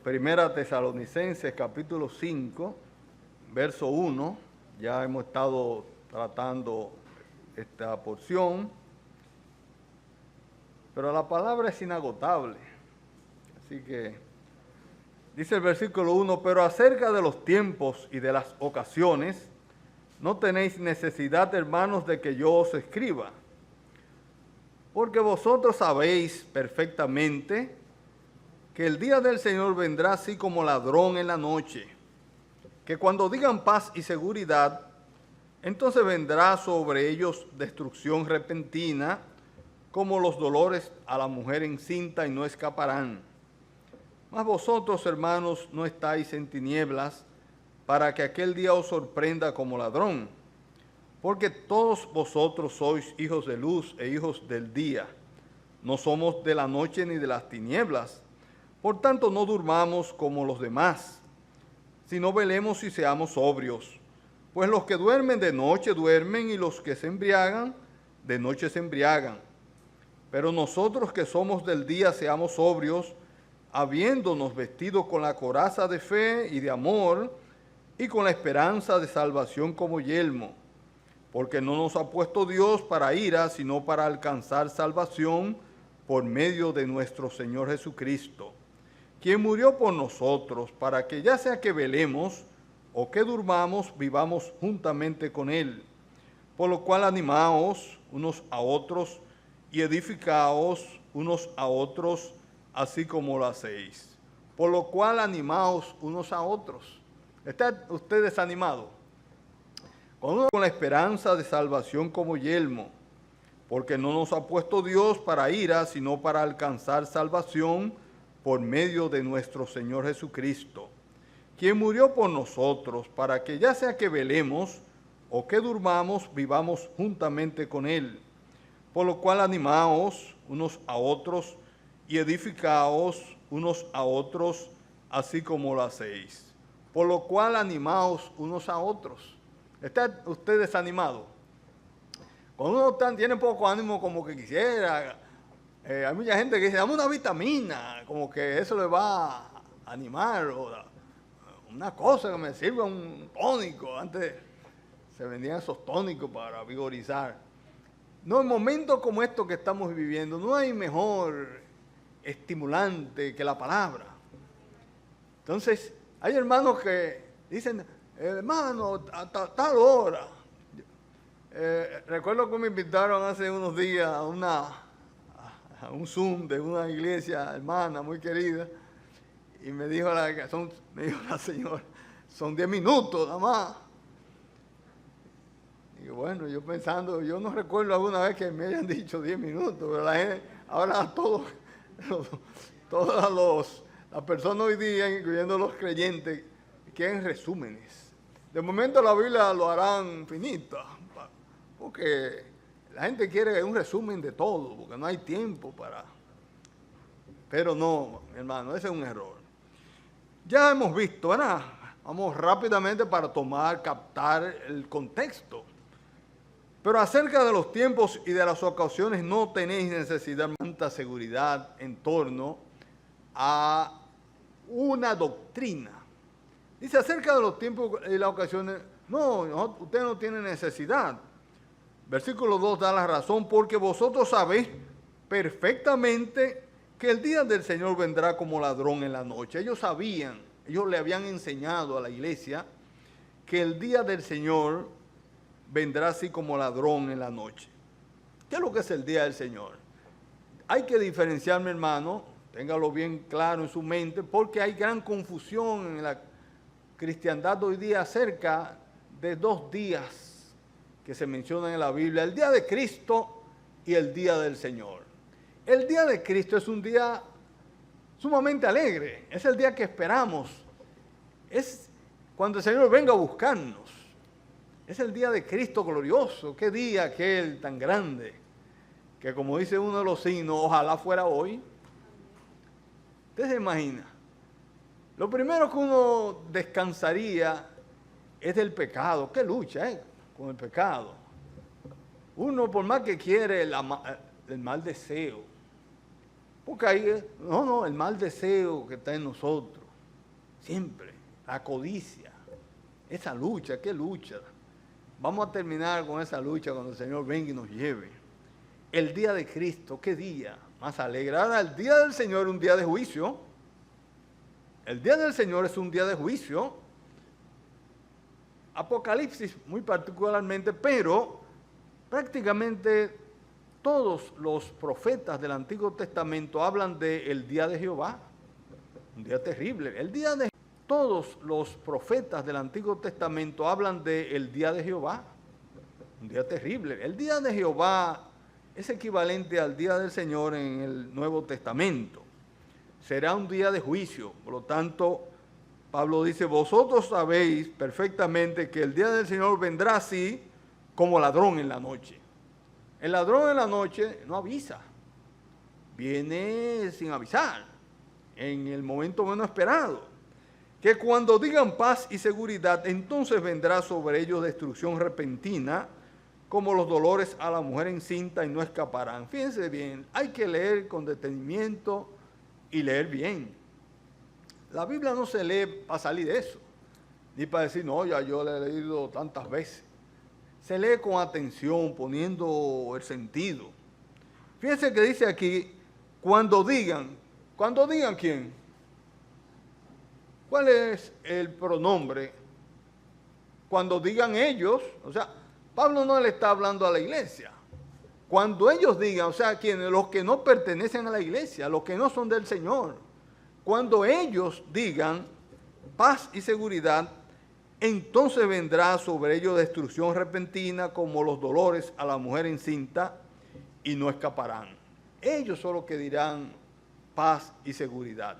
Primera Tesalonicenses capítulo 5, verso 1. Ya hemos estado tratando esta porción, pero la palabra es inagotable. Así que dice el versículo 1, pero acerca de los tiempos y de las ocasiones, no tenéis necesidad, hermanos, de que yo os escriba, porque vosotros sabéis perfectamente que el día del Señor vendrá así como ladrón en la noche, que cuando digan paz y seguridad, entonces vendrá sobre ellos destrucción repentina, como los dolores a la mujer encinta, y no escaparán. Mas vosotros, hermanos, no estáis en tinieblas, para que aquel día os sorprenda como ladrón, porque todos vosotros sois hijos de luz e hijos del día. No somos de la noche ni de las tinieblas. Por tanto, no durmamos como los demás, sino velemos y seamos sobrios. Pues los que duermen de noche duermen, y los que se embriagan, de noche se embriagan. Pero nosotros que somos del día seamos sobrios, habiéndonos vestido con la coraza de fe y de amor, y con la esperanza de salvación como yelmo. Porque no nos ha puesto Dios para ira, sino para alcanzar salvación por medio de nuestro Señor Jesucristo, quien murió por nosotros, para que ya sea que velemos o que durmamos, vivamos juntamente con Él. Por lo cual animaos unos a otros y edificaos unos a otros, así como lo hacéis. Por lo cual animaos unos a otros. ¿Está usted desanimado? Con la esperanza de salvación como yelmo, porque no nos ha puesto Dios para ira, sino para alcanzar salvación por medio de nuestro Señor Jesucristo, quien murió por nosotros, para que ya sea que velemos o que durmamos, vivamos juntamente con Él. Por lo cual animaos unos a otros y edificaos unos a otros, así como lo hacéis. Por lo cual animaos unos a otros. ¿Está usted desanimado? Cuando uno tiene poco ánimo, como que quisiera, hay mucha gente que dice, dame una vitamina, como que eso le va a animar, o una cosa que me sirva, un tónico. Antes se vendían esos tónicos para vigorizar. No, en momentos como estos que estamos viviendo, no hay mejor estimulante que la palabra. Entonces, hay hermanos que dicen, hermano, a tal hora. Recuerdo que me invitaron hace unos días a un Zoom de una iglesia hermana muy querida, y me dijo la señora, son 10 minutos nada más. Y bueno, yo pensando, yo no recuerdo alguna vez que me hayan dicho 10 minutos, pero la gente, ahora todas las personas hoy día, incluyendo los creyentes, quieren resúmenes. De momento la Biblia lo harán finita, porque la gente quiere un resumen de todo, porque no hay tiempo para... Pero no, hermano, ese es un error. Ya hemos visto, ¿verdad? Vamos rápidamente para captar el contexto. Pero acerca de los tiempos y de las ocasiones no tenéis necesidad de tanta seguridad en torno a una doctrina. Dice, acerca de los tiempos y las ocasiones, no, usted no tiene necesidad. Versículo 2 da la razón, porque vosotros sabéis perfectamente que el día del Señor vendrá como ladrón en la noche. Ellos sabían, ellos le habían enseñado a la iglesia que el día del Señor vendrá así como ladrón en la noche. ¿Qué es lo que es el día del Señor? Hay que diferenciar, mi hermano, téngalo bien claro en su mente, porque hay gran confusión en la cristiandad de hoy día acerca de dos días que se mencionan en la Biblia, el día de Cristo y el día del Señor. El día de Cristo es un día sumamente alegre, es el día que esperamos, es cuando el Señor venga a buscarnos. Es el día de Cristo glorioso. Qué día aquel tan grande, que como dice uno de los signos, ojalá fuera hoy. Usted se imagina. Lo primero que uno descansaría es del pecado. Qué lucha, con el pecado. Uno, por más que quiere el mal deseo, porque ahí, el mal deseo que está en nosotros. Siempre. La codicia. Esa lucha, ¿qué lucha? Vamos a terminar con esa lucha cuando el Señor venga y nos lleve. El día de Cristo, ¿qué día más alegre? Ahora, el día del Señor es un día de juicio. El día del Señor es un día de juicio. Apocalipsis muy particularmente, pero prácticamente todos los profetas del Antiguo Testamento hablan del día de Jehová. Un día terrible. Todos los profetas del Antiguo Testamento hablan del día de Jehová. Un día terrible. El día de Jehová es equivalente al día del Señor en el Nuevo Testamento. Será un día de juicio. Por lo tanto, Pablo dice, vosotros sabéis perfectamente que el día del Señor vendrá así como ladrón en la noche. El ladrón en la noche no avisa. Viene sin avisar, en el momento menos esperado. Que cuando digan paz y seguridad, entonces vendrá sobre ellos destrucción repentina, como los dolores a la mujer encinta, y no escaparán. Fíjense bien, hay que leer con detenimiento y leer bien. La Biblia no se lee para salir de eso, ni para decir, no, ya yo la he leído tantas veces. Se lee con atención, poniendo el sentido. Fíjense que dice aquí, cuando digan ¿quién? ¿Cuál es el pronombre? Cuando digan ellos, o sea, Pablo no le está hablando a la iglesia. Cuando ellos digan, o sea, quienes, los que no pertenecen a la iglesia, los que no son del Señor, cuando ellos digan paz y seguridad, entonces vendrá sobre ellos destrucción repentina como los dolores a la mujer encinta y no escaparán. Ellos son los que dirán paz y seguridad.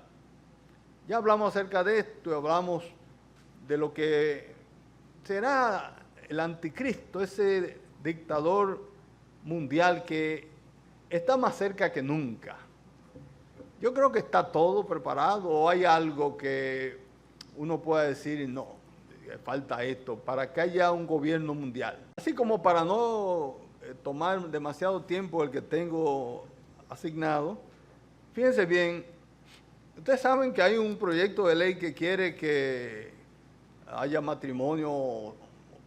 Ya hablamos acerca de esto y hablamos de lo que será el anticristo, ese dictador mundial que está más cerca que nunca. Yo creo que está todo preparado, o hay algo que uno pueda decir, no, falta esto, para que haya un gobierno mundial. Así como para no tomar demasiado tiempo el que tengo asignado, fíjense bien, ustedes saben que hay un proyecto de ley que quiere que haya matrimonio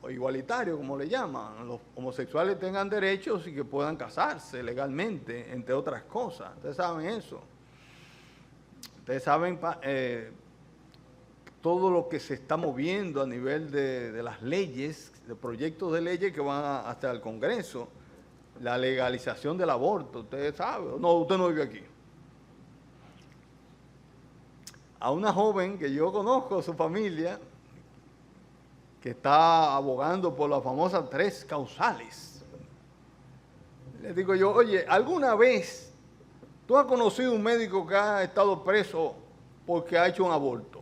igualitario, como le llaman, los homosexuales tengan derechos y que puedan casarse legalmente, entre otras cosas. Ustedes saben eso. Ustedes saben todo lo que se está moviendo a nivel de las leyes, de proyectos de leyes que van hasta el Congreso, la legalización del aborto, ustedes saben. No, usted no vive aquí. A una joven que yo conozco, su familia, que está abogando por las famosas 3 causales. Le digo yo, oye, ¿alguna vez tú has conocido un médico que ha estado preso porque ha hecho un aborto?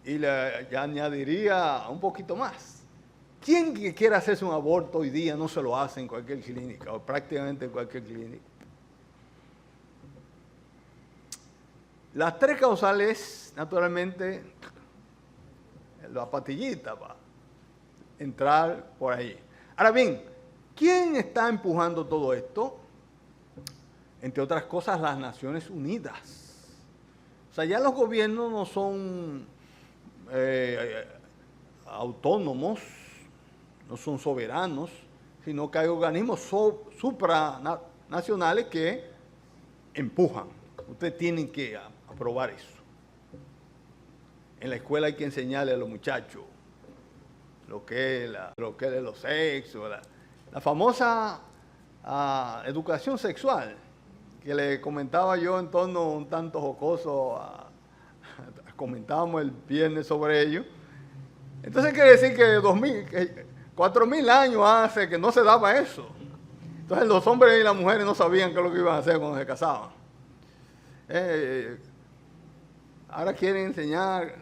Y le añadiría un poquito más. ¿Quién que quiera hacerse un aborto hoy día no se lo hace en cualquier clínica o prácticamente en cualquier clínica? Las 3 causales, naturalmente, la pastillita para entrar por ahí. Ahora bien, ¿quién está empujando todo esto? Entre otras cosas, las Naciones Unidas. O sea, ya los gobiernos no son autónomos, no son soberanos, sino que hay organismos supranacionales que empujan. Ustedes tienen que aprobar eso. En la escuela hay que enseñarle a los muchachos lo que es los sexos, la famosa educación sexual que le comentaba yo en tono un tanto jocoso, comentábamos el viernes sobre ello. Entonces quiere decir que 4.000 años hace que no se daba eso. Entonces los hombres y las mujeres no sabían qué es lo que iban a hacer cuando se casaban. Ahora quieren enseñar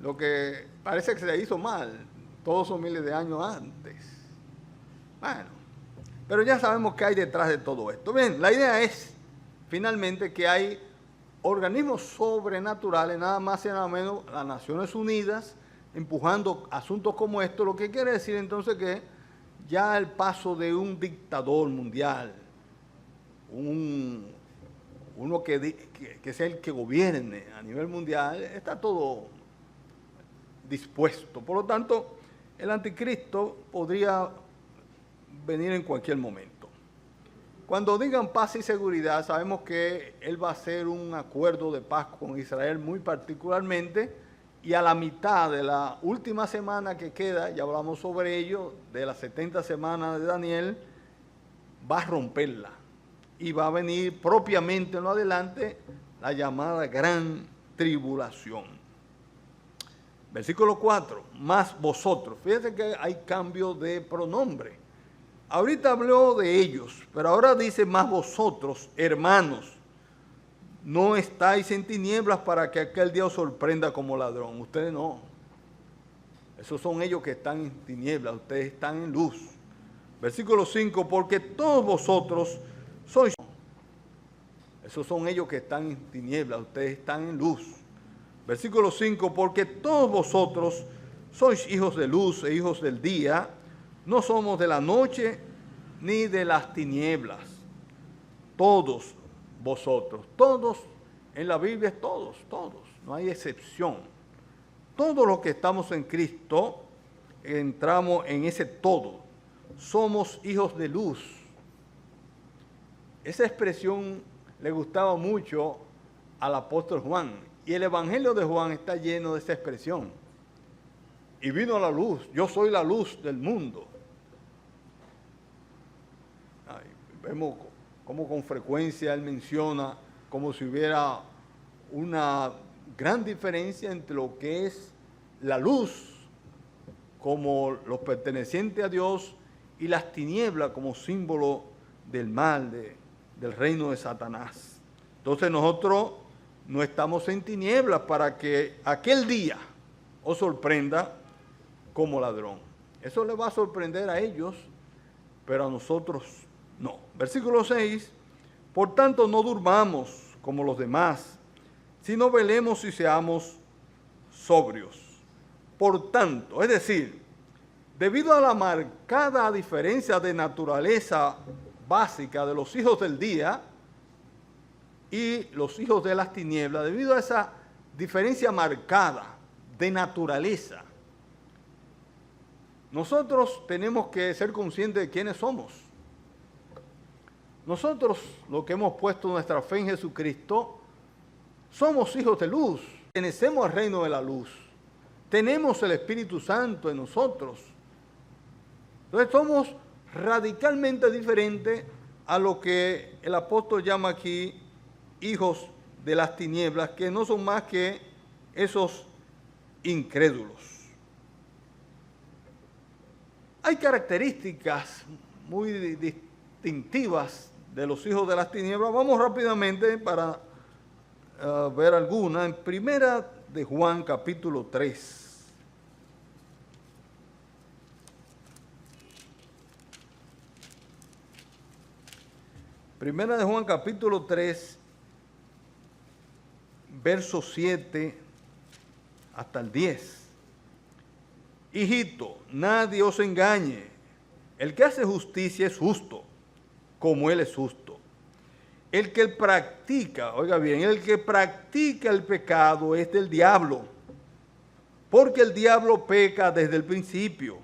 lo que parece que se hizo mal todos esos miles de años antes. Bueno, pero ya sabemos qué hay detrás de todo esto. Bien, la idea es finalmente que hay organismos sobrenaturales, nada más y nada menos las Naciones Unidas, empujando asuntos como estos, lo que quiere decir entonces que ya el paso de un dictador mundial uno que sea el que gobierne a nivel mundial, está todo dispuesto. Por lo tanto, el anticristo podría venir en cualquier momento. Cuando digan paz y seguridad, sabemos que él va a hacer un acuerdo de paz con Israel muy particularmente, y a la mitad de la última semana que queda, ya hablamos sobre ello, de las 70 semanas de Daniel, va a romperla y va a venir propiamente en lo adelante la llamada gran tribulación. Versículo 4, más vosotros. Fíjense que hay cambio de pronombre. Ahorita habló de ellos, pero ahora dice más vosotros, hermanos. No estáis en tinieblas para que aquel día os sorprenda como ladrón. Ustedes no. Esos son ellos que están en tinieblas, ustedes están en luz. Versículo 5, porque todos vosotros sois. Esos son ellos que están en tinieblas, ustedes están en luz. Versículo 5, porque todos vosotros sois hijos de luz e hijos del día, no somos de la noche ni de las tinieblas. Todos vosotros, todos, en la Biblia es todos, no hay excepción. Todos los que estamos en Cristo, entramos en ese todo. Somos hijos de luz. Esa expresión le gustaba mucho al apóstol Juan, y el Evangelio de Juan está lleno de esa expresión. Y vino la luz, yo soy la luz del mundo. Vemos cómo con frecuencia él menciona como si hubiera una gran diferencia entre lo que es la luz como los pertenecientes a Dios y las tinieblas como símbolo del mal, del reino de Satanás. Entonces nosotros no estamos en tinieblas para que aquel día os sorprenda como ladrón. Eso le va a sorprender a ellos, pero a nosotros no. Versículo 6, por tanto no durmamos como los demás, sino velemos y seamos sobrios. Por tanto, es decir, debido a la marcada diferencia de naturaleza básica de los hijos del día y los hijos de las tinieblas, debido a esa diferencia marcada de naturaleza, nosotros tenemos que ser conscientes de quiénes somos. Nosotros, los que hemos puesto nuestra fe en Jesucristo, somos hijos de luz, pertenecemos al reino de la luz, tenemos el Espíritu Santo en nosotros. Entonces somos radicalmente diferentes a lo que el apóstol llama aquí hijos de las tinieblas, que no son más que esos incrédulos. Hay características muy distintivas de los hijos de las tinieblas. Vamos rápidamente para ver alguna. En Primera de Juan, capítulo 3. Primera de Juan, capítulo 3, verso 7 hasta el 10. Hijito, nadie os engañe. El que hace justicia es justo, como él es justo. El que practica, oiga bien, el que practica el pecado es del diablo, porque el diablo peca desde el principio.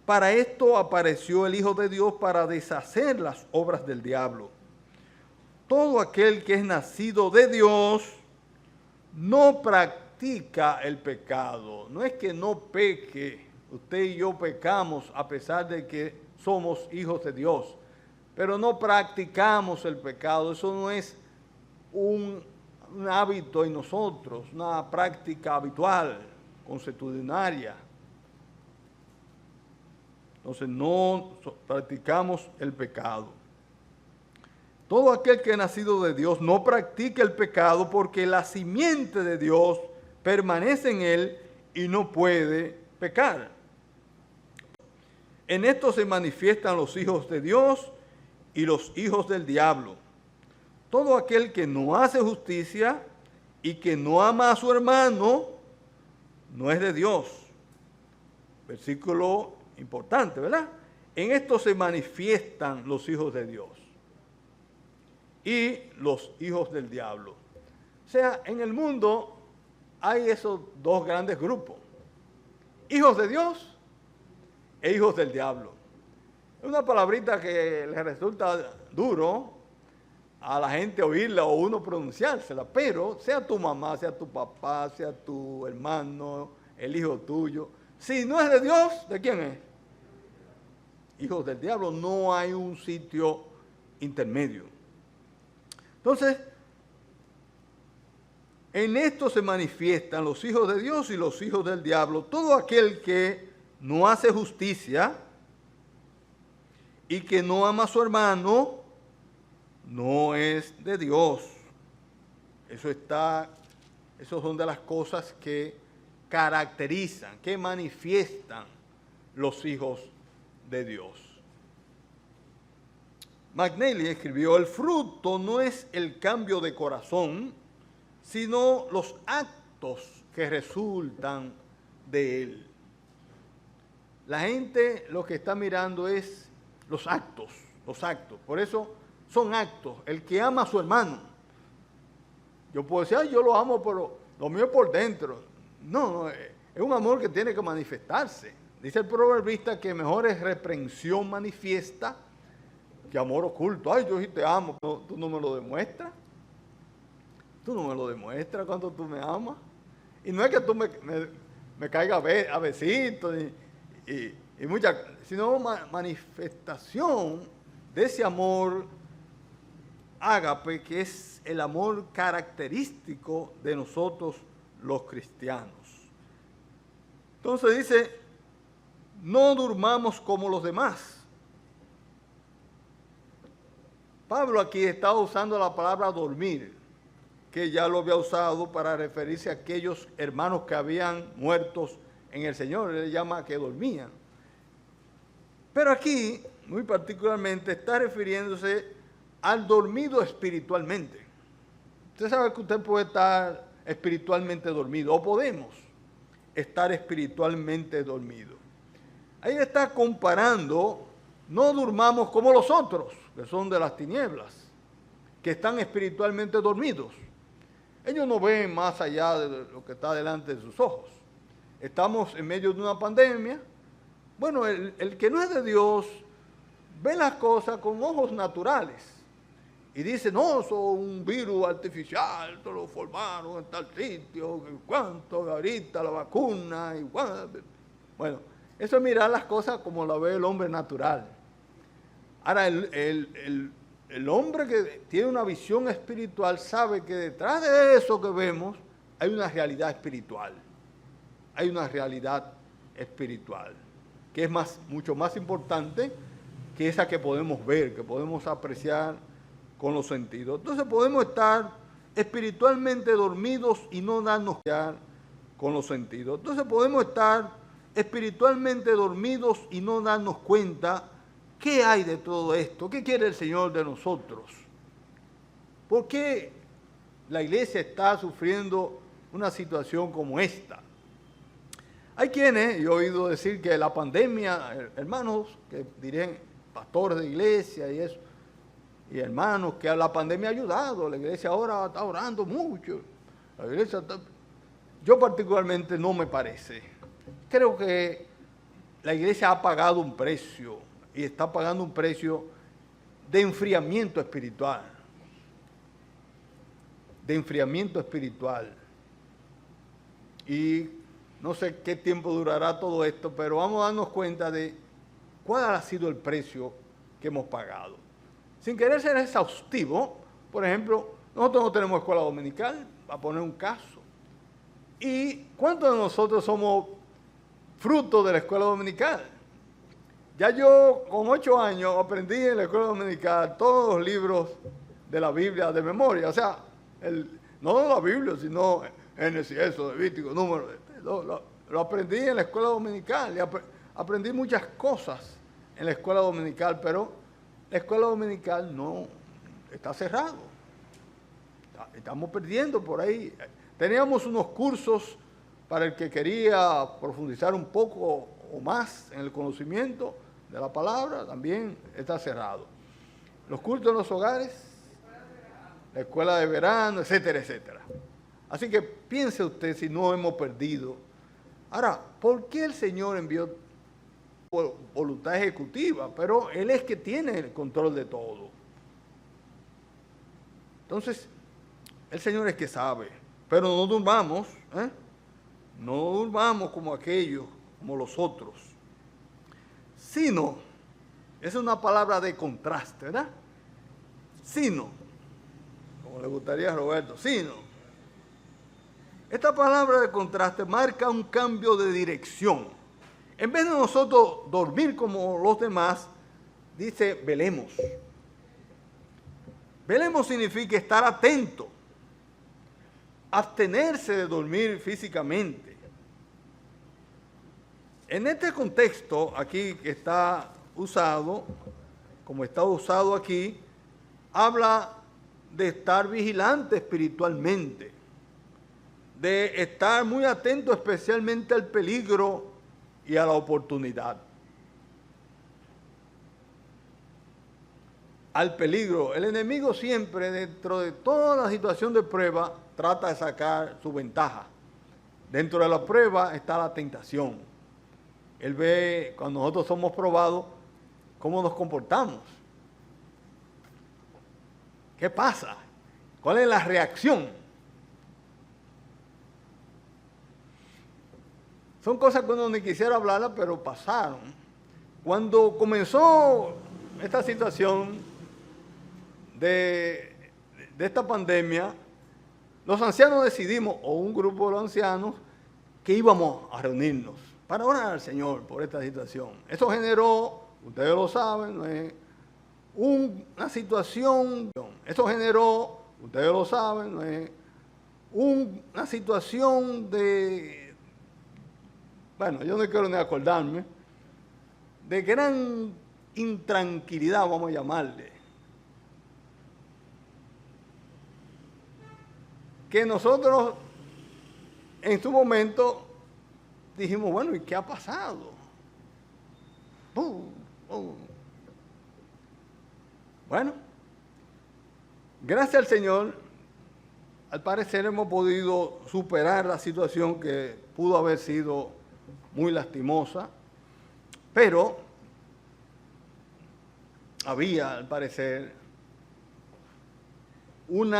Para esto apareció el Hijo de Dios, para deshacer las obras del diablo. Todo aquel que es nacido de Dios no practica el pecado. No es que no peque, usted y yo pecamos a pesar de que somos hijos de Dios, pero no practicamos el pecado. Eso no es un hábito en nosotros, una práctica habitual, consuetudinaria. Entonces no practicamos el pecado. Todo aquel que es nacido de Dios no practica el pecado, porque la simiente de Dios permanece en él y no puede pecar. En esto se manifiestan los hijos de Dios y los hijos del diablo. Todo aquel que no hace justicia y que no ama a su hermano no es de Dios. Versículo importante, ¿verdad? En esto se manifiestan los hijos de Dios. y los hijos del diablo. O sea, en el mundo hay esos dos grandes grupos, hijos de Dios e hijos del diablo. Es una palabrita que le resulta duro a la gente oírla o uno pronunciársela, pero sea tu mamá, sea tu papá, sea tu hermano, el hijo tuyo, si no es de Dios, ¿de quién es? Hijos del diablo. No hay un sitio intermedio. Entonces, en esto se manifiestan los hijos de Dios y los hijos del diablo. Todo aquel que no hace justicia y que no ama a su hermano, no es de Dios. Esas son de las cosas que caracterizan, que manifiestan los hijos de Dios. McNally escribió: el fruto no es el cambio de corazón, sino los actos que resultan de él. La gente lo que está mirando es los actos. Por eso son actos. El que ama a su hermano. Yo puedo decir, yo lo amo, pero lo mío es por dentro. No, es un amor que tiene que manifestarse. Dice el proverbista que mejor es reprensión manifiesta que amor oculto. Ay, yo sí te amo, pero tú no me lo demuestras. Tú no me lo demuestras cuando tú me amas. Y no es que tú me caigas a besitos y muchas, sino manifestación de ese amor ágape, que es el amor característico de nosotros los cristianos. Entonces dice, no durmamos como los demás. Pablo aquí está usando la palabra dormir, que ya lo había usado para referirse a aquellos hermanos que habían muertos en el Señor. Él le llama que dormían. Pero aquí, muy particularmente, está refiriéndose al dormido espiritualmente. Usted sabe que usted puede estar espiritualmente dormido, o podemos estar espiritualmente dormidos. Ahí está comparando, no durmamos como los otros, que son de las tinieblas, que están espiritualmente dormidos. Ellos no ven más allá de lo que está delante de sus ojos. Estamos en medio de una pandemia. Bueno, el que no es de Dios ve las cosas con ojos naturales y dice, no, eso es un virus artificial, esto lo formaron en tal sitio, cuánto, ahorita la vacuna, y bueno, eso es mirar las cosas como la ve el hombre natural. Ahora, el hombre que tiene una visión espiritual sabe que detrás de eso que vemos hay una realidad espiritual. Hay una realidad espiritual que es mucho más importante que esa que podemos ver, que podemos apreciar con los sentidos. Entonces podemos estar espiritualmente dormidos y no darnos cuenta con los sentidos. Entonces podemos estar espiritualmente dormidos y no darnos cuenta qué hay de todo esto, qué quiere el Señor de nosotros. ¿Por qué la iglesia está sufriendo una situación como esta? Hay quienes, yo he oído decir que la pandemia, hermanos, que dirían pastores de iglesia y eso, y hermanos, que la pandemia ha ayudado, la iglesia ahora está orando mucho, la iglesia está... Yo particularmente no me parece. Creo que la iglesia ha pagado un precio, y está pagando un precio de enfriamiento espiritual. De enfriamiento espiritual. Y no sé qué tiempo durará todo esto, pero vamos a darnos cuenta de cuál ha sido el precio que hemos pagado. Sin querer ser exhaustivo, por ejemplo, nosotros no tenemos escuela dominical, para poner un caso. ¿Y cuántos de nosotros somos fruto de la escuela dominical? Ya yo con 8 años aprendí en la escuela dominical todos los libros de la Biblia de memoria. O sea, no de la Biblia, sino Génesis, Éxodo, Levítico, Número. Lo aprendí en la escuela dominical y aprendí muchas cosas en la escuela dominical, pero la escuela dominical no está cerrado. Estamos perdiendo por ahí. Teníamos unos cursos para el que quería profundizar un poco o más en el conocimiento de la palabra, también está cerrado. Los cultos en los hogares, la escuela de verano, etcétera, etcétera. Así que piense usted si no hemos perdido. Ahora, ¿por qué el Señor envió voluntad ejecutiva? Pero Él es que tiene el control de todo. Entonces, el Señor es que sabe. Pero no durmamos, ¿eh? No durmamos como aquellos, como los otros. Sino, es una palabra de contraste, ¿verdad? Sino, como le gustaría a Roberto, sino. Esta palabra de contraste marca un cambio de dirección. En vez de nosotros dormir como los demás, dice velemos. Velemos significa estar atento, abstenerse de dormir físicamente. En este contexto, aquí que está usado, como está usado aquí, habla de estar vigilante espiritualmente, de estar muy atento especialmente al peligro y a la oportunidad. Al peligro. El enemigo siempre, dentro de toda situación de prueba, trata de sacar su ventaja. Dentro de la prueba está la tentación. Él ve, cuando nosotros somos probados, cómo nos comportamos. ¿Qué pasa? ¿Cuál es la reacción? Son cosas que uno ni quisiera hablarlas, pero pasaron. Cuando comenzó esta situación de esta pandemia, los ancianos decidimos, o un grupo de los ancianos, que íbamos a reunirnos para orar al Señor por esta situación. Eso generó, ustedes lo saben, no es una situación, eso generó, ustedes lo saben, no es una situación de, bueno, yo no quiero ni acordarme, de gran intranquilidad, vamos a llamarle, que nosotros en su momento dijimos, bueno, ¿y qué ha pasado? Bueno, gracias al Señor, al parecer hemos podido superar la situación que pudo haber sido muy lastimosa, pero había, al parecer, un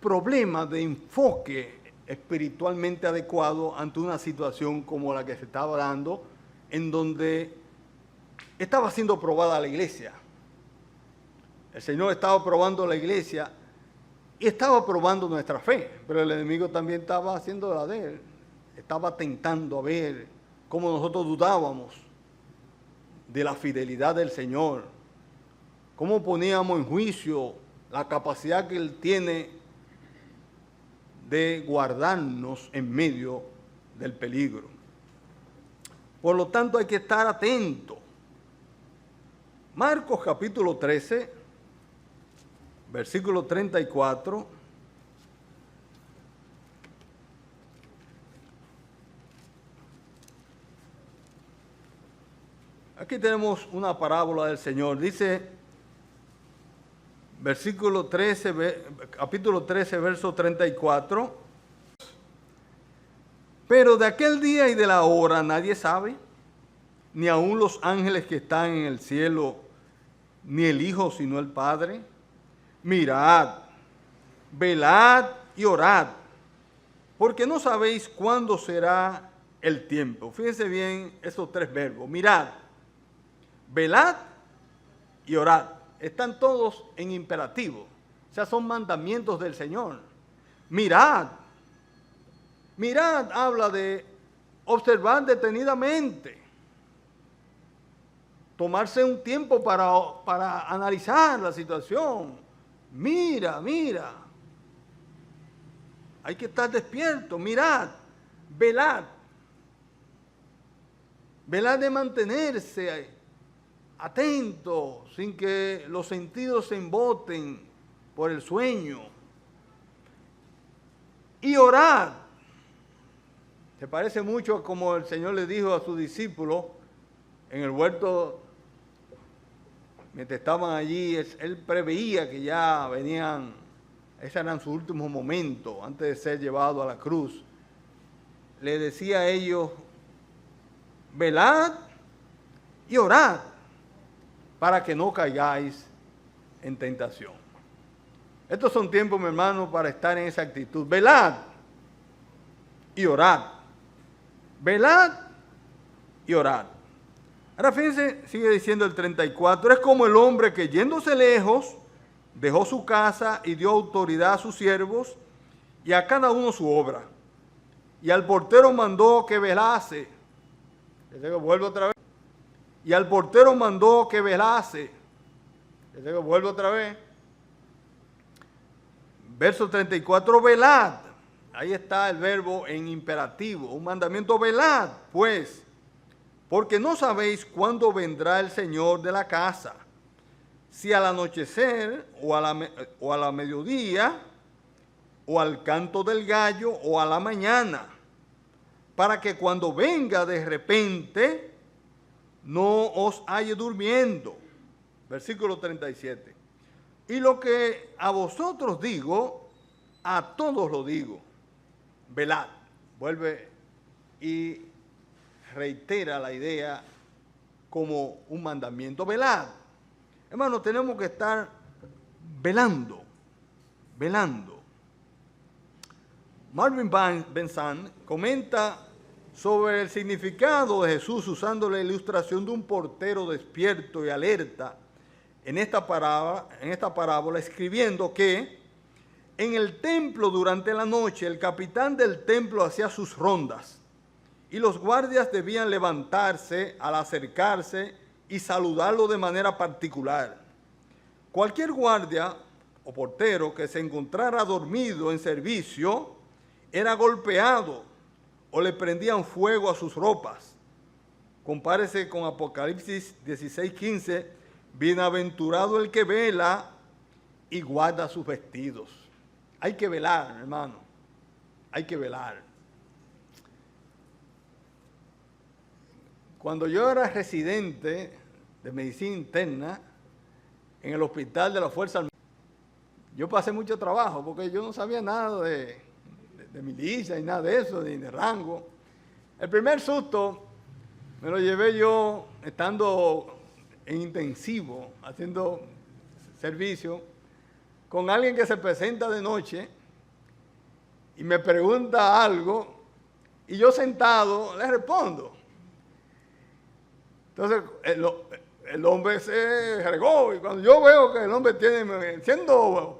problema de enfoque espiritualmente adecuado ante una situación como la que se estaba dando, en donde estaba siendo probada la iglesia. El Señor estaba probando la iglesia y estaba probando nuestra fe, pero el enemigo también estaba haciendo la de él. Estaba tentando a ver cómo nosotros dudábamos de la fidelidad del Señor, cómo poníamos en juicio la capacidad que Él tiene de guardarnos en medio del peligro. Por lo tanto, hay que estar atento. Marcos capítulo 13, versículo 34. Aquí tenemos una parábola del Señor. Dice, versículo 13, capítulo 13, verso 34. Pero de aquel día y de la hora nadie sabe, ni aun los ángeles que están en el cielo, ni el Hijo, sino el Padre. Mirad, velad y orad, porque no sabéis cuándo será el tiempo. Fíjense bien esos tres verbos. Mirad, velad y orad. Están todos en imperativo. O sea, son mandamientos del Señor. Mirad. Mirad habla de observar detenidamente. Tomarse un tiempo para analizar la situación. Mira, mira. Hay que estar despierto. Mirad. Velad. Velad de mantenerse atento, sin que los sentidos se emboten por el sueño. Y orad. Se parece mucho a como el Señor le dijo a sus discípulos en el huerto mientras estaban allí, él preveía que ya venían, esos eran sus últimos momentos antes de ser llevado a la cruz. Le decía a ellos, velad y orad para que no caigáis en tentación. Estos son tiempos, mi hermano, para estar en esa actitud. Velad y orad. Velad y orad. Ahora fíjense, sigue diciendo el 34, es como el hombre que yéndose lejos, dejó su casa y dio autoridad a sus siervos y a cada uno su obra. Y al portero mandó que velase. Vuelvo otra vez. Y al portero mandó que velase. Vuelvo otra vez. Verso 34, velad. Ahí está el verbo en imperativo, un mandamiento, velad, pues, porque no sabéis cuándo vendrá el Señor de la casa, si al anochecer o a la mediodía, o al canto del gallo o a la mañana, para que cuando venga de repente no os halle durmiendo. Versículo 37. Y lo que a vosotros digo, a todos lo digo, velad. Vuelve y reitera la idea como un mandamiento, velad. Hermano, tenemos que estar velando, velando. Marvin Benson comenta sobre el significado de Jesús usando la ilustración de un portero despierto y alerta en esta parábola, escribiendo que en el templo durante la noche el capitán del templo hacía sus rondas y los guardias debían levantarse al acercarse y saludarlo de manera particular. Cualquier guardia o portero que se encontrara dormido en servicio era golpeado o le prendían fuego a sus ropas. Compárese con Apocalipsis 16:15, bienaventurado el que vela y guarda sus vestidos. Hay que velar, hermano, hay que velar. Cuando yo era residente de medicina interna en el hospital de la Fuerza Armada, yo pasé mucho trabajo porque yo no sabía nada de milicia, ni nada de eso, ni de rango. El primer susto me lo llevé yo estando en intensivo, haciendo servicio, con alguien que se presenta de noche y me pregunta algo y yo sentado le respondo. Entonces el hombre se regó y cuando yo veo que el hombre tiene siendo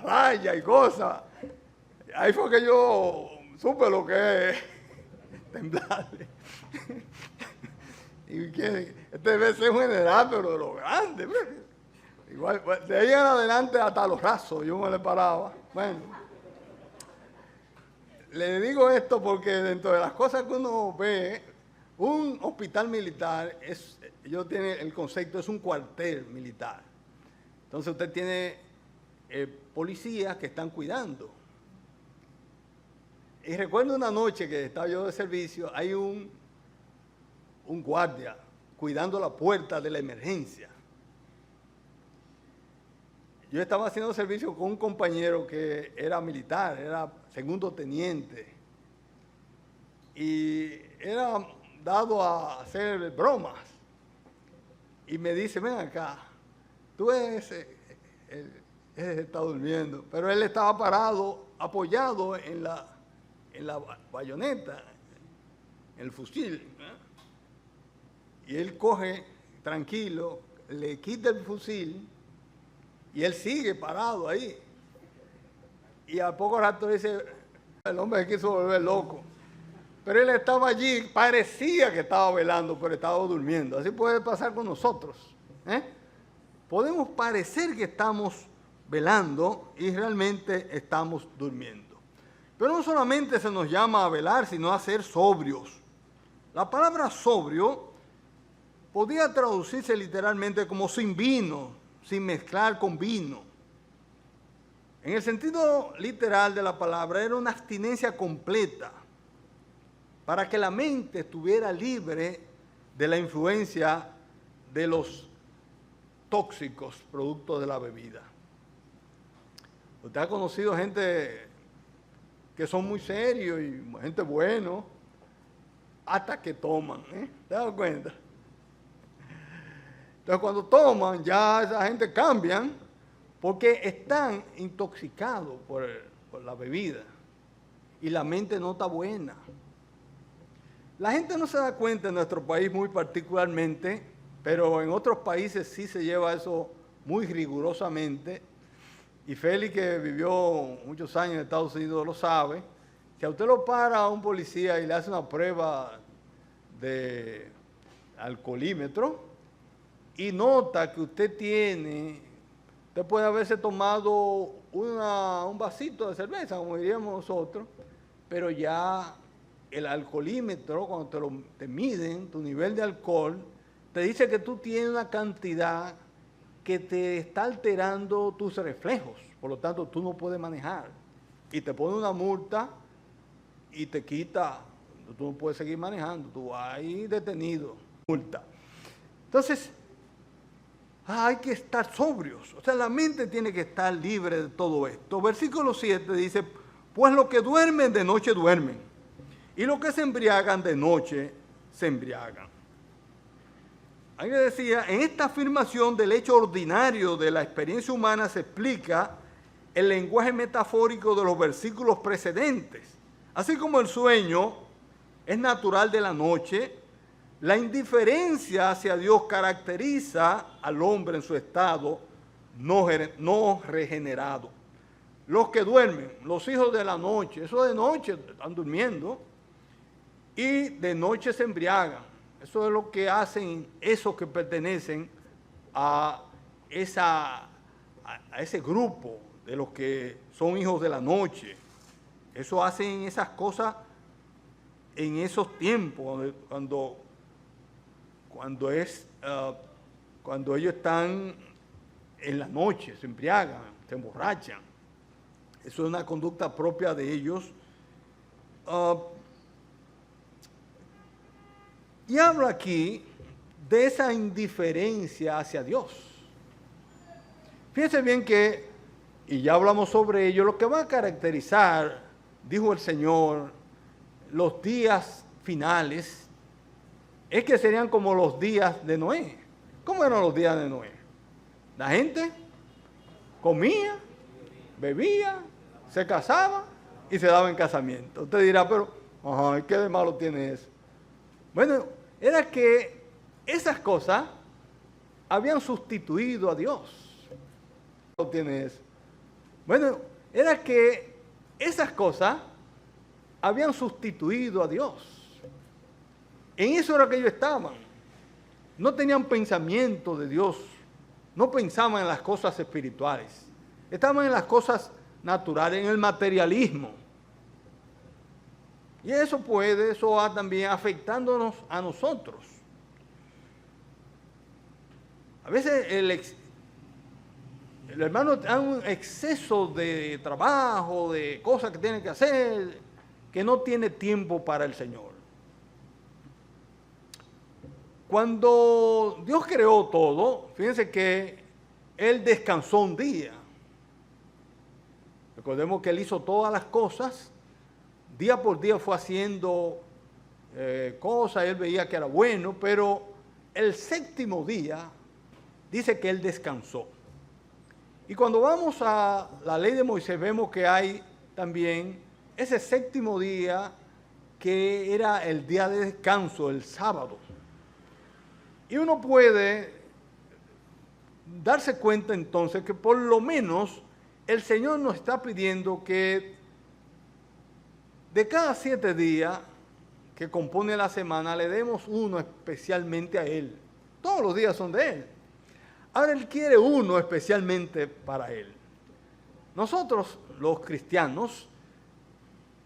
raya y cosas, ahí fue que yo supe lo que es temblarle. Y que este debe ser un general, pero de lo grande. Igual, de ahí en adelante hasta los rasos yo me le paraba. Bueno, le digo esto porque dentro de las cosas que uno ve, un hospital militar tiene el concepto, es un cuartel militar. Entonces usted tiene policías que están cuidando. Y recuerdo una noche que estaba yo de servicio, hay un guardia cuidando la puerta de la emergencia. Yo estaba haciendo servicio con un compañero que era militar, era segundo teniente, y era dado a hacer bromas. Y me dice, ven acá, tú ese está durmiendo, pero él estaba parado, apoyado en la bayoneta, en el fusil. Y él coge tranquilo, le quita el fusil y él sigue parado ahí. Y a poco rato dice, el hombre se quiso volver loco. Pero él estaba allí, parecía que estaba velando, pero estaba durmiendo. Así puede pasar con nosotros. Podemos parecer que estamos velando y realmente estamos durmiendo. Pero no solamente se nos llama a velar, sino a ser sobrios. La palabra sobrio podía traducirse literalmente como sin vino, sin mezclar con vino. En el sentido literal de la palabra, era una abstinencia completa para que la mente estuviera libre de la influencia de los tóxicos producto de la bebida. Usted ha conocido gente que son muy serios y gente buena, hasta que toman, ¿te das cuenta? Entonces cuando toman, ya esa gente cambian porque están intoxicados por la bebida y la mente no está buena. La gente no se da cuenta en nuestro país muy particularmente, pero en otros países sí se lleva eso muy rigurosamente. Y Félix, que vivió muchos años en Estados Unidos, lo sabe. Si a usted lo para a un policía y le hace una prueba de alcoholímetro y nota que usted puede haberse tomado un vasito de cerveza, como diríamos nosotros, pero ya el alcoholímetro, cuando te miden tu nivel de alcohol, te dice que tú tienes una cantidad que te está alterando tus reflejos, por lo tanto tú no puedes manejar. Y te pone una multa y te quita, tú no puedes seguir manejando, tú vas ahí detenido, multa. Entonces, hay que estar sobrios, o sea, la mente tiene que estar libre de todo esto. Versículo 7 dice, pues los que duermen de noche duermen, y los que se embriagan de noche se embriagan. Alguien decía, en esta afirmación del hecho ordinario de la experiencia humana se explica el lenguaje metafórico de los versículos precedentes. Así como el sueño es natural de la noche, la indiferencia hacia Dios caracteriza al hombre en su estado no regenerado. Los que duermen, los hijos de la noche, eso de noche están durmiendo y de noche se embriagan. Eso es lo que hacen esos que pertenecen a ese grupo de los que son hijos de la noche. Eso hacen esas cosas en esos tiempos, cuando ellos están en la noche, se embriagan, se emborrachan. Eso es una conducta propia de ellos. Y hablo aquí de esa indiferencia hacia Dios. Fíjense bien que, y ya hablamos sobre ello, lo que va a caracterizar, dijo el Señor, los días finales, es que serían como los días de Noé. ¿Cómo eran los días de Noé? La gente comía, bebía, se casaba y se daba en casamiento. Usted dirá, pero, ¿qué de malo tiene eso? Bueno, era que esas cosas habían sustituido a Dios. ¿No tiene eso? Bueno, era que esas cosas habían sustituido a Dios. En eso era que ellos estaban. No tenían pensamiento de Dios. No pensaban en las cosas espirituales. Estaban en las cosas naturales, en el materialismo. Y eso va también afectándonos a nosotros. A veces el hermano tiene un exceso de trabajo, de cosas que tiene que hacer, que no tiene tiempo para el Señor. Cuando Dios creó todo, fíjense que Él descansó un día. Recordemos que Él hizo todas las cosas. Día por día fue haciendo cosas, Él veía que era bueno, pero el séptimo día dice que Él descansó. Y cuando vamos a la ley de Moisés vemos que hay también ese séptimo día que era el día de descanso, el sábado. Y uno puede darse cuenta entonces que por lo menos el Señor nos está pidiendo que de cada 7 días que compone la semana, le demos uno especialmente a Él. Todos los días son de Él. Ahora Él quiere uno especialmente para Él. Nosotros, los cristianos,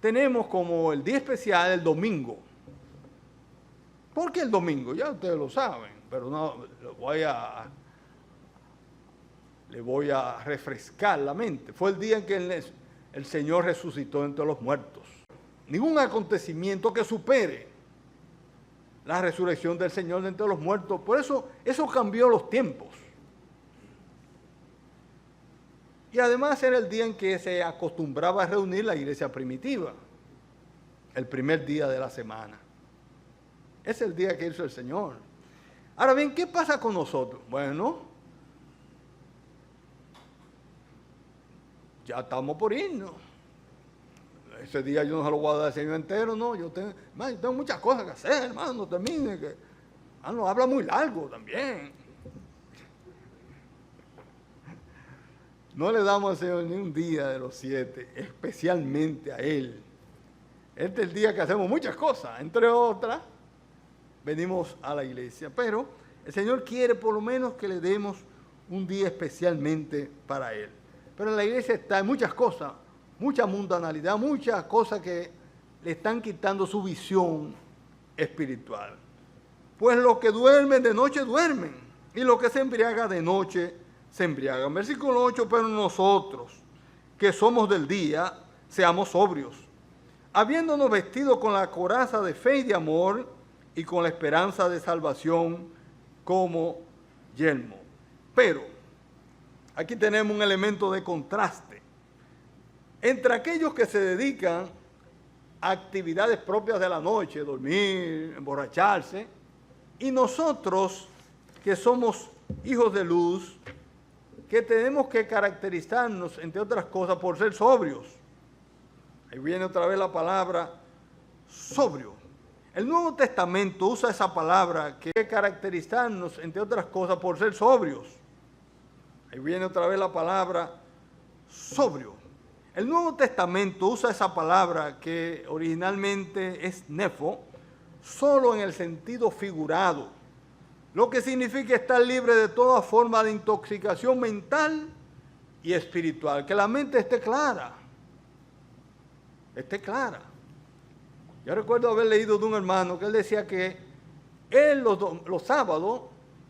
tenemos como el día especial el domingo. ¿Por qué el domingo? Ya ustedes lo saben, pero no le voy a refrescar la mente. Fue el día en que el Señor resucitó entre los muertos. Ningún acontecimiento que supere la resurrección del Señor de entre los muertos. Por eso cambió los tiempos. Y además era el día en que se acostumbraba a reunir la iglesia primitiva, el primer día de la semana. Es el día que hizo el Señor. Ahora bien, ¿qué pasa con nosotros? Bueno, ya estamos por irnos. Ese día yo no se lo voy a dar al Señor entero, no. Yo tengo muchas cosas que hacer, hermano, no termine. Habla muy largo también. No le damos al Señor ni un día de los 7, especialmente a Él. Este es el día que hacemos muchas cosas, entre otras, venimos a la iglesia. Pero el Señor quiere por lo menos que le demos un día especialmente para Él. Pero en la iglesia está muchas cosas, mucha mundanalidad, muchas cosas que le están quitando su visión espiritual. Pues los que duermen de noche duermen, y los que se embriagan de noche se embriagan. Versículo 8, pero nosotros, que somos del día, seamos sobrios, habiéndonos vestido con la coraza de fe y de amor, y con la esperanza de salvación como yelmo. Pero aquí tenemos un elemento de contraste entre aquellos que se dedican a actividades propias de la noche, dormir, emborracharse, y nosotros que somos hijos de luz, que tenemos que caracterizarnos, entre otras cosas, por ser sobrios. Ahí viene otra vez la palabra sobrio. El Nuevo Testamento usa esa palabra, que caracterizarnos, entre otras cosas, por ser sobrios. Ahí viene otra vez la palabra sobrio. El Nuevo Testamento usa esa palabra, que originalmente es nefo, solo en el sentido figurado, lo que significa estar libre de toda forma de intoxicación mental y espiritual, que la mente esté clara. Esté clara. Yo recuerdo haber leído de un hermano que él decía que él los sábados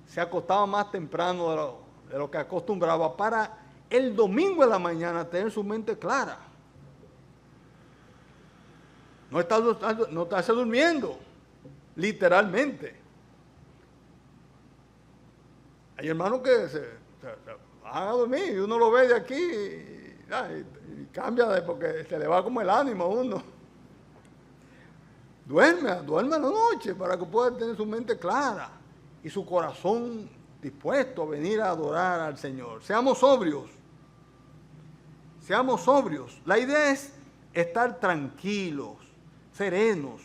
se acostaba más temprano de lo que acostumbraba para el domingo en la mañana tener su mente clara. No estarse durmiendo, literalmente. Hay hermanos que se van a dormir y uno lo ve de aquí y cambia porque se le va como el ánimo a uno. Duerme en la noche para que pueda tener su mente clara y su corazón dispuesto a venir a adorar al Señor. Seamos sobrios. Seamos sobrios. La idea es estar tranquilos, serenos,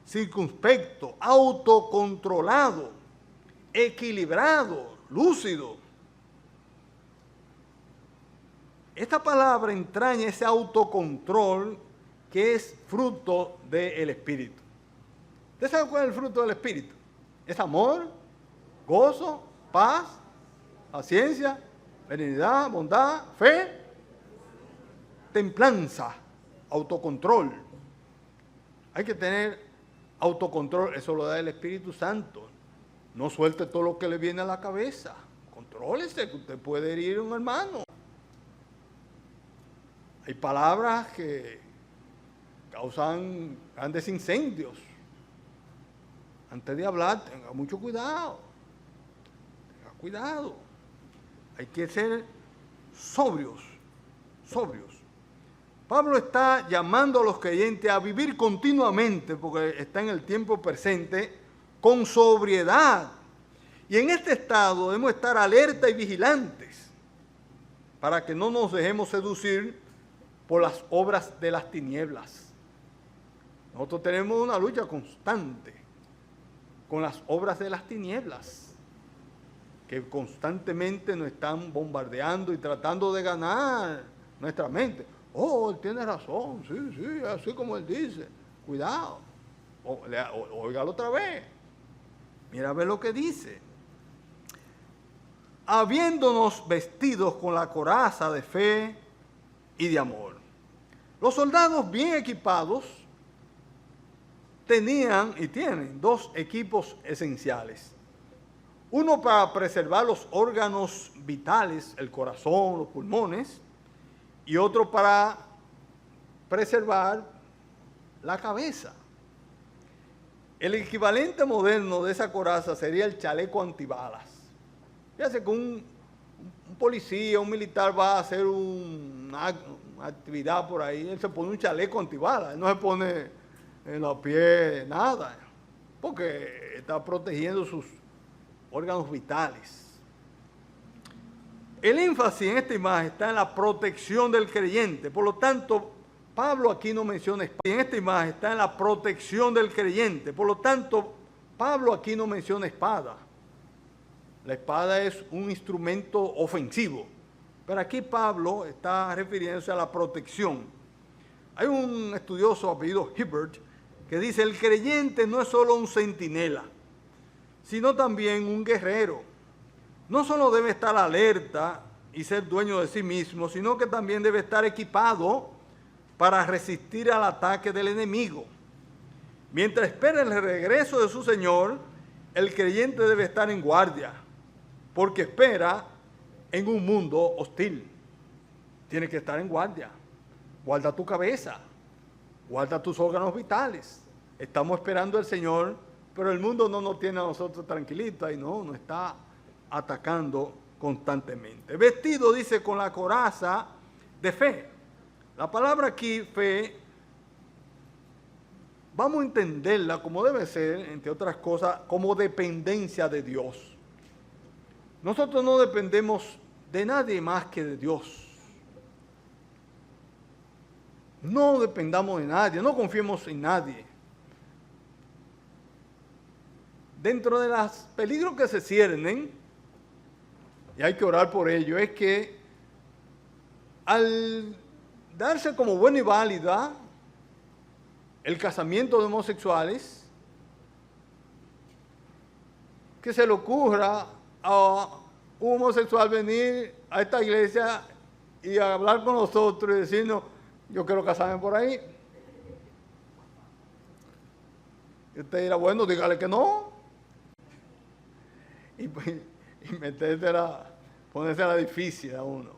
circunspectos, autocontrolados, equilibrados, lúcidos. Esta palabra entraña ese autocontrol que es fruto del Espíritu. ¿Usted sabe cuál es el fruto del Espíritu? Es amor, gozo, paz, paciencia, benignidad, bondad, fe, templanza, autocontrol. Hay que tener autocontrol, eso lo da el Espíritu Santo. No suelte todo lo que le viene a la cabeza. Contrólese, que usted puede herir a un hermano. Hay palabras que causan grandes incendios. Antes de hablar, tenga mucho cuidado. Tenga cuidado. Hay que ser sobrios, sobrios. Pablo está llamando a los creyentes a vivir continuamente, porque está en el tiempo presente, con sobriedad. Y en este estado debemos estar alerta y vigilantes, para que no nos dejemos seducir por las obras de las tinieblas. Nosotros tenemos una lucha constante con las obras de las tinieblas, que constantemente nos están bombardeando y tratando de ganar nuestra mente. Oh, él tiene razón, sí, así como él dice. Cuidado, óigalo otra vez. Mira a ver lo que dice. Habiéndonos vestidos con la coraza de fe y de amor. Los soldados bien equipados tenían y tienen dos equipos esenciales. Uno para preservar los órganos vitales, el corazón, los pulmones, y otro para preservar la cabeza. El equivalente moderno de esa coraza sería el chaleco antibalas. Fíjate con un policía, un militar va a hacer una actividad por ahí, él se pone un chaleco antibalas, él no se pone en los pies nada, porque está protegiendo sus órganos vitales. El énfasis en esta imagen está en la protección del creyente, por lo tanto, Pablo aquí no menciona espada. En esta imagen está en la protección del creyente, por lo tanto, Pablo aquí no menciona espada. La espada es un instrumento ofensivo, pero aquí Pablo está refiriéndose a la protección. Hay un estudioso apellido Hibbert que dice, el creyente no es solo un centinela, sino también un guerrero. No solo debe estar alerta y ser dueño de sí mismo, sino que también debe estar equipado para resistir al ataque del enemigo. Mientras espera el regreso de su Señor, el creyente debe estar en guardia, porque espera en un mundo hostil. Tiene que estar en guardia. Guarda tu cabeza, guarda tus órganos vitales. Estamos esperando al Señor, pero el mundo no nos tiene a nosotros tranquilitos y no, nos está atacando constantemente. Vestido, dice, con la coraza de fe. La palabra aquí, fe, vamos a entenderla como debe ser, entre otras cosas, como dependencia de Dios. Nosotros no dependemos de nadie más que de Dios. No dependamos de nadie, no confiemos en nadie. Dentro de los peligros que se ciernen, y hay que orar por ello, es que al darse como buena y válida el casamiento de homosexuales, que se le ocurra a un homosexual venir a esta iglesia y a hablar con nosotros y decirnos, yo quiero casarme por ahí. Y usted dirá, bueno, dígale que no. Y ponérsela difícil a uno.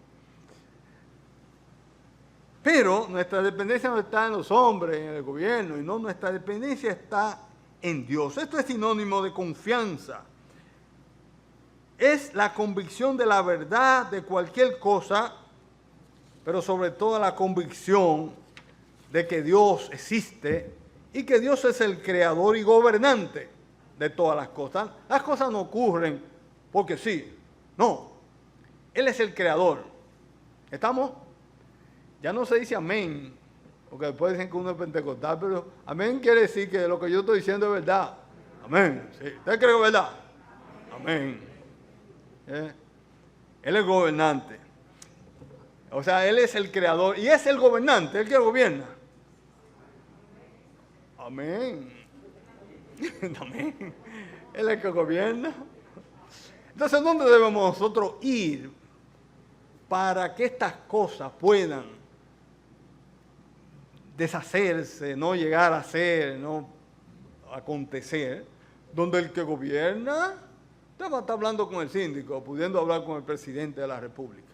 Pero nuestra dependencia no está en los hombres, en el gobierno, y no, nuestra dependencia está en Dios. Esto es sinónimo de confianza. Es la convicción de la verdad de cualquier cosa, pero sobre todo la convicción de que Dios existe y que Dios es el creador y gobernante de todas las cosas. Las cosas no ocurren porque sí, no. Él es el creador. ¿Estamos? Ya no se dice amén, porque después dicen que uno es pentecostal, pero amén quiere decir que lo que yo estoy diciendo es verdad. Amén. ¿Sí? ¿Usted cree que es verdad? Amén. Él es gobernante. O sea, Él es el creador y es el gobernante, el que gobierna. Amén. Amén. Él es el que gobierna. Entonces, ¿dónde debemos nosotros ir para que estas cosas puedan deshacerse, no llegar a ser, no acontecer? Donde el que gobierna, usted va a estar hablando con el síndico, pudiendo hablar con el presidente de la República.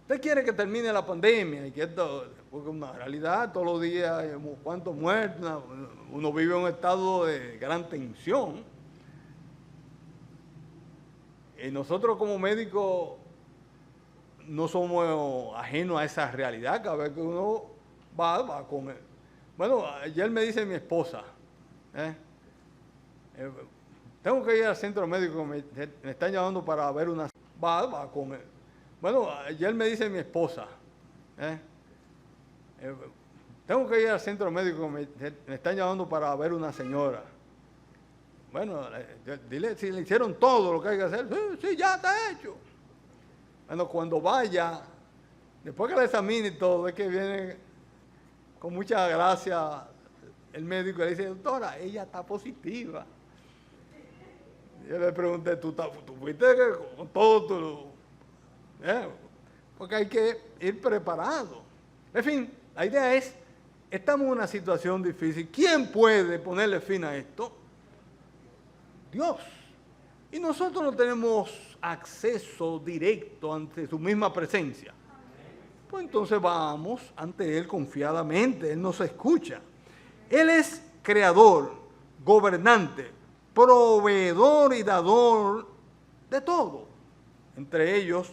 Usted quiere que termine la pandemia y que esto, porque una realidad, todos los días hay cuantos muertos, uno vive en un estado de gran tensión. Y nosotros como médicos no somos ajenos a esa realidad. Cada vez que uno va a comer. Bueno, ayer me dice mi esposa, tengo que ir al centro médico, me están llamando para ver una... Va a comer. Bueno, ayer me dice mi esposa, tengo que ir al centro médico, me están llamando para ver una señora. Bueno, dile si le hicieron todo lo que hay que hacer. Sí, ya está hecho. Bueno, cuando vaya, después que la examine y todo, es que viene con mucha gracia el médico y le dice, doctora, ella está positiva. Yo le pregunté, ¿tú fuiste con todo tu...? Porque hay que ir preparado. En fin, la idea es, estamos en una situación difícil. ¿Quién puede ponerle fin a esto? Dios. Y nosotros no tenemos acceso directo ante su misma presencia. Pues entonces vamos ante Él confiadamente. Él nos escucha. Él es creador, gobernante, proveedor y dador de todo. entre ellos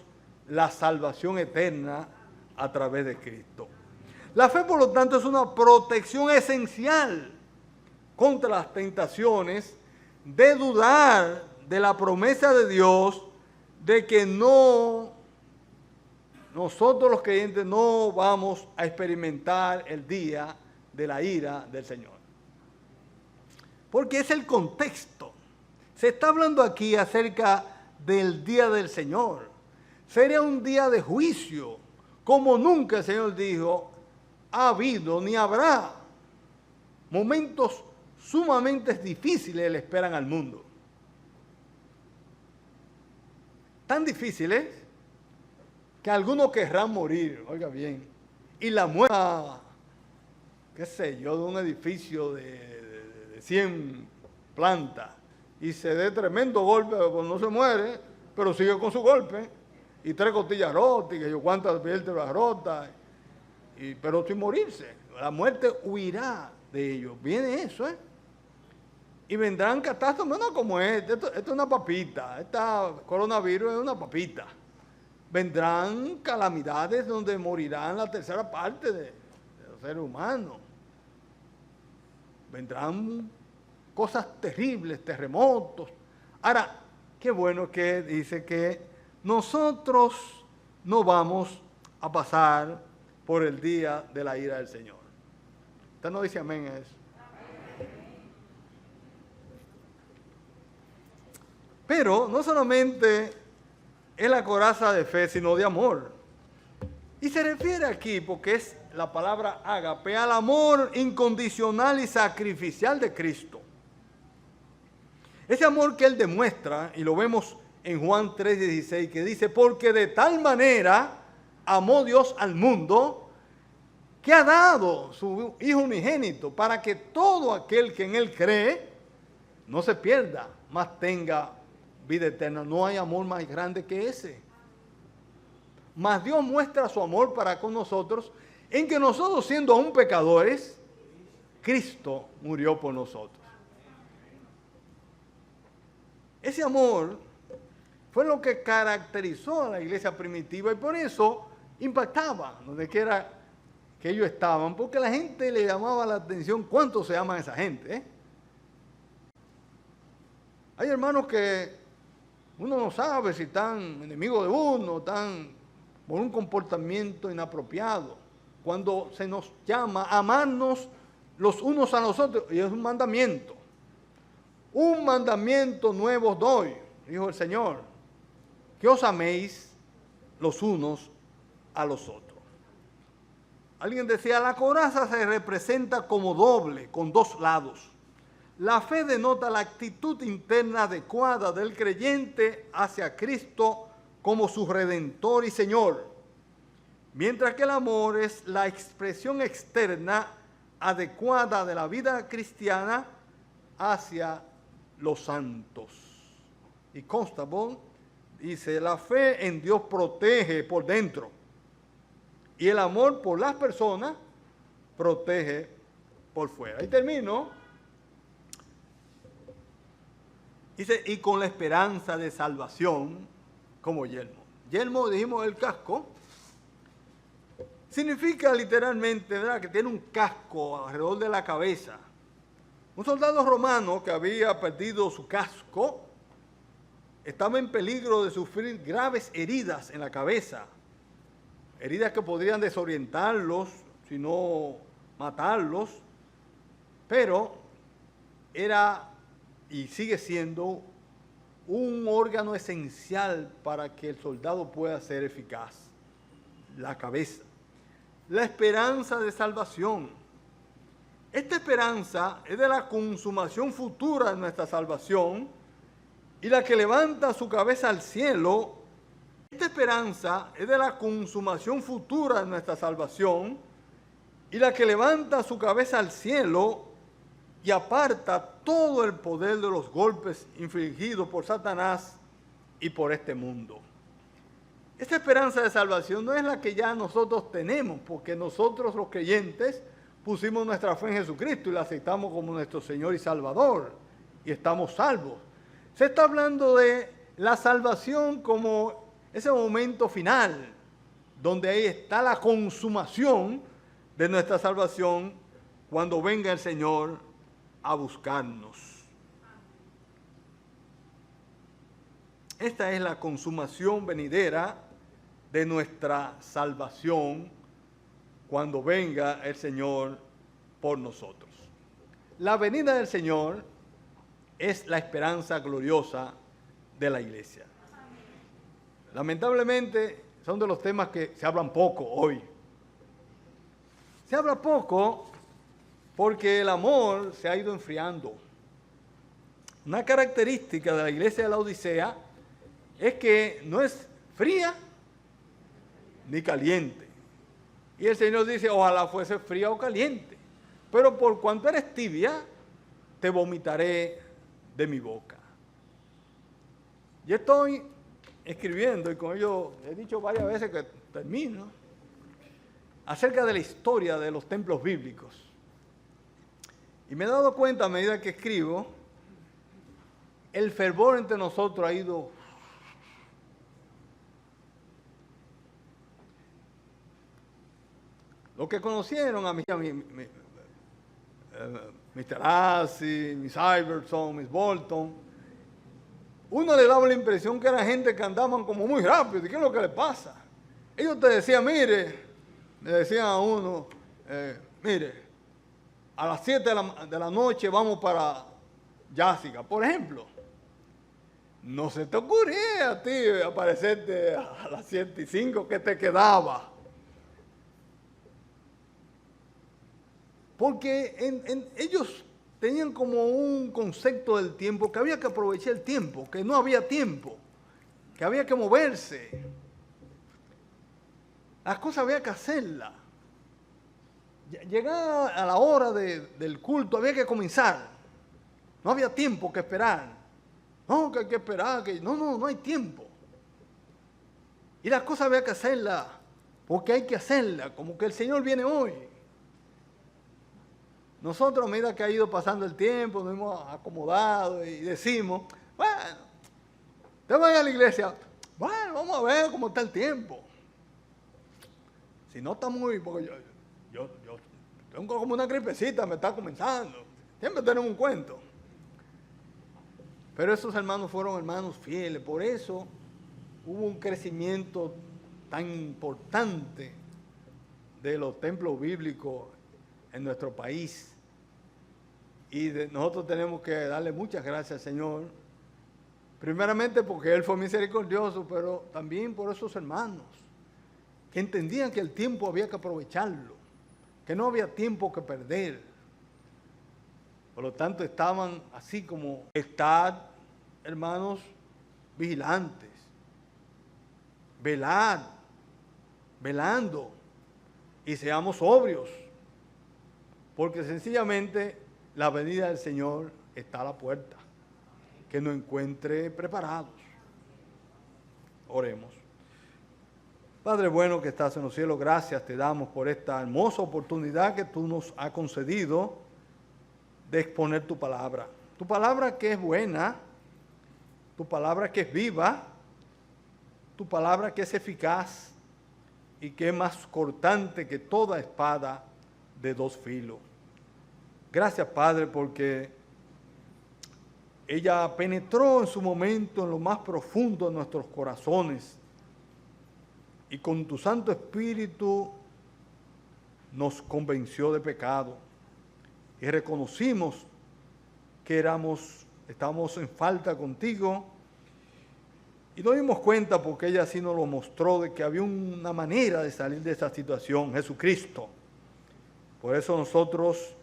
la salvación eterna a través de Cristo. La fe, por lo tanto, es una protección esencial contra las tentaciones de dudar de la promesa de Dios de que nosotros los creyentes no vamos a experimentar el día de la ira del Señor. Porque es el contexto. Se está hablando aquí acerca del día del Señor. Sería un día de juicio, como nunca el Señor dijo, ha habido ni habrá. Momentos sumamente difíciles le esperan al mundo. Tan difíciles que algunos querrán morir, oiga bien, y la muerte, qué sé yo, de un edificio de 100 plantas, y se dé tremendo golpe, pues no se muere, pero sigue con su golpe, y 3 costillas rotas, y que yo cuántas vértebras rotas, pero sin morirse. La muerte huirá de ellos. Viene eso, ¿eh? Y vendrán catástrofes, no como esto es una papita, esta coronavirus es una papita. Vendrán calamidades donde morirán la tercera parte de los seres humanos. Vendrán cosas terribles, terremotos. Ahora, qué bueno que dice que nosotros no vamos a pasar por el día de la ira del Señor. Usted no dice amén a eso. Pero no solamente es la coraza de fe, sino de amor. Y se refiere aquí, porque es la palabra ágape, al amor incondicional y sacrificial de Cristo. Ese amor que Él demuestra, y lo vemos en Juan 3:16, que dice, porque de tal manera amó Dios al mundo, que ha dado su Hijo unigénito, para que todo aquel que en Él cree, no se pierda, mas tenga vida eterna. No hay amor más grande que ese. Mas Dios muestra su amor para con nosotros en que nosotros, siendo aún pecadores, Cristo murió por nosotros. Ese amor fue lo que caracterizó a la iglesia primitiva y por eso impactaba donde quiera que ellos estaban, porque la gente le llamaba la atención cuánto se aman a esa gente, ¿eh? Hay hermanos que uno no sabe si están enemigos de uno, están por un comportamiento inapropiado. Cuando se nos llama a amarnos los unos a los otros, y es un mandamiento. Un mandamiento nuevo os doy, dijo el Señor, que os améis los unos a los otros. Alguien decía, la coraza se representa como doble, con 2 lados. La fe denota la actitud interna adecuada del creyente hacia Cristo como su Redentor y Señor, mientras que el amor es la expresión externa adecuada de la vida cristiana hacia los santos. Y Constable dice, la fe en Dios protege por dentro y el amor por las personas protege por fuera. Y termino. Dice, y con la esperanza de salvación como yelmo. Yelmo, dijimos, el casco. Significa literalmente, ¿verdad?, que tiene un casco alrededor de la cabeza. Un soldado romano que había perdido su casco estaba en peligro de sufrir graves heridas en la cabeza. Heridas que podrían desorientarlos, si no matarlos. Pero era y sigue siendo un órgano esencial para que el soldado pueda ser eficaz. La cabeza. La esperanza de salvación. Esta esperanza es de la consumación futura de nuestra salvación y la que levanta su cabeza al cielo. Esta esperanza es de la consumación futura de nuestra salvación y la que levanta su cabeza al cielo y aparta todo el poder de los golpes infligidos por Satanás y por este mundo. Esta esperanza de salvación no es la que ya nosotros tenemos, porque nosotros los creyentes pusimos nuestra fe en Jesucristo y la aceptamos como nuestro Señor y Salvador, y estamos salvos. Se está hablando de la salvación como ese momento final, donde ahí está la consumación de nuestra salvación, cuando venga el Señor a buscarnos. Esta es la consumación venidera de nuestra salvación cuando venga el Señor por nosotros. La venida del Señor es la esperanza gloriosa de la iglesia. Lamentablemente son de los temas que se hablan poco hoy. Se habla poco porque el amor se ha ido enfriando. Una característica de la iglesia de la Odisea es que no es fría ni caliente. Y el Señor dice, ojalá fuese fría o caliente, pero por cuanto eres tibia, te vomitaré de mi boca. Yo estoy escribiendo, y con ello he dicho varias veces que termino, acerca de la historia de los templos bíblicos. Y me he dado cuenta a medida que escribo, el fervor entre nosotros ha ido. Los que conocieron a Mr. Assi, Miss Iverson, Miss Bolton, uno le daba la impresión que era gente que andaban como muy rápido. ¿Y qué es lo que le pasa? Ellos te decían, mire, le decían a uno, mire, a las 7 de la noche vamos para Jásica, por ejemplo. No se te ocurría a ti aparecerte a las 7:05 que te quedaba. Porque ellos tenían como un concepto del tiempo, que había que aprovechar el tiempo, que no había tiempo, que había que moverse. Las cosas había que hacerlas. Llegada a la hora del culto había que comenzar. No había tiempo que esperar. No, que hay que esperar. No hay tiempo. Y las cosas había que hacerlas porque hay que hacerlas, como que el Señor viene hoy. Nosotros, a medida que ha ido pasando el tiempo, nos hemos acomodado y decimos, bueno, te vas a la iglesia, bueno, vamos a ver cómo está el tiempo. Si no está muy, porque yo tengo como una gripecita, me está comenzando. Siempre tenemos un cuento. Pero esos hermanos fueron hermanos fieles, por eso hubo un crecimiento tan importante de los templos bíblicos en nuestro país. Y nosotros tenemos que darle muchas gracias al Señor, primeramente porque Él fue misericordioso, pero también por esos hermanos que entendían que el tiempo había que aprovecharlo, que no había tiempo que perder. Por lo tanto, estaban así como, estad, hermanos, vigilantes, velad, velando, y seamos sobrios, porque sencillamente la venida del Señor está a la puerta, que nos encuentre preparados. Oremos. Padre bueno que estás en los cielos, gracias te damos por esta hermosa oportunidad que tú nos has concedido de exponer tu palabra. Tu palabra que es buena, tu palabra que es viva, tu palabra que es eficaz y que es más cortante que toda espada de dos filos. Gracias, Padre, porque ella penetró en su momento en lo más profundo de nuestros corazones y con tu Santo Espíritu nos convenció de pecado y reconocimos que estábamos en falta contigo y nos dimos cuenta porque ella así nos lo mostró de que había una manera de salir de esa situación, Jesucristo. Por eso nosotros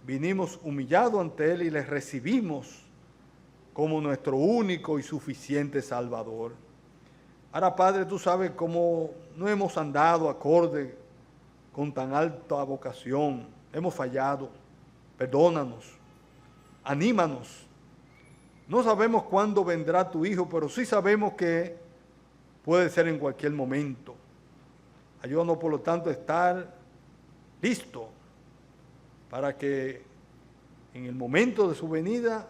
vinimos humillados ante Él y le recibimos como nuestro único y suficiente Salvador. Ahora, Padre, tú sabes cómo no hemos andado acorde con tan alta vocación. Hemos fallado. Perdónanos. Anímanos. No sabemos cuándo vendrá tu Hijo, pero sí sabemos que puede ser en cualquier momento. Ayúdanos, por lo tanto, a estar listos para que en el momento de su venida